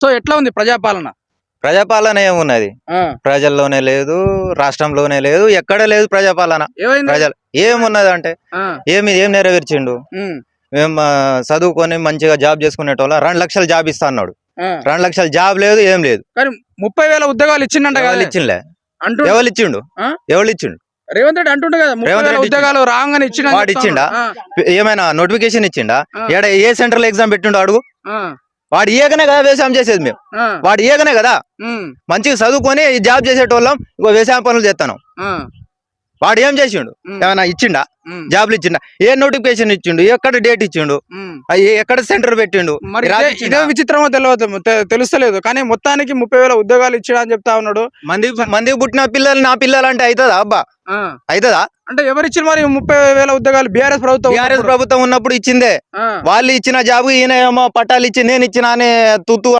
So ఎట్లా ఉంది ప్రజాపాలన? ప్రజాపాలన ఏమున్నది, ప్రజల్లోనే లేదు, రాష్ట్రంలోనే లేదు, ఎక్కడ లేదు ప్రజాపాలన. ప్రజలు ఏమున్నది అంటే ఏం నెరవేర్చిండు? మేము చదువుకొని మంచిగా జాబ్ చేసుకునేటోళ్ళ 2 లక్షల జాబ్ ఇస్తా అన్నాడు. 2 లక్షల జాబ్ లేదు, ఏం లేదు. 30,000 ఉద్యోగాలు ఇచ్చిండంట కదా? ఇచ్చిండే ఎవరు ఇచ్చిండు? రేవంత్ రెడ్డి అంటుండే కదా 30,000 ఉద్యోగాలు రాగానే ఇచ్చిండు. వాడు ఇచ్చిండా? ఏమైనా నోటిఫికేషన్ ఇచ్చిండా? ఏ సెంట్రల్ ఎగ్జామ్ పెట్టిండు అడుగు. వాడు ఇయ్యకనే కదా వ్యవసాయం చేసేది మేము. వాడు ఇయ్యకనే కదా మంచిగా చదువుకొని జాబ్ చేసేటోళ్ళం ఇంకో వ్యవసాయం పనులు చేస్తాను. వాడు ఏం చేసిండు? ఏమైనా ఇచ్చిండా? జాబ్లు ఇచ్చిండా? ఏ నోటిఫికేషన్ ఇచ్చిండు? ఎక్కడ డేట్ ఇచ్చిండు? ఎక్కడ సెంటర్ పెట్టిండు? ఇదే విచిత్రమో తెలుస్తలేదు. కానీ మొత్తానికి 30,000 ఉద్యోగాలు ఇచ్చాడు అని చెప్తా ఉన్నాడు. మందికి పుట్టిన పిల్లలు నా పిల్లలు అంటే అవుతుందా అబ్బా? అవుతుందా? అంటే ఎవరు ఇచ్చిన మరి 30,000 ఉద్యోగాలు? బీఆర్ఎస్ ప్రభుత్వం ఉన్నప్పుడు ఇచ్చిందే. వాళ్ళు ఇచ్చిన జాబ్ ఈయన ఏమో పట్టాలు ఇచ్చి నేను ఇచ్చిన అనే తుత్తు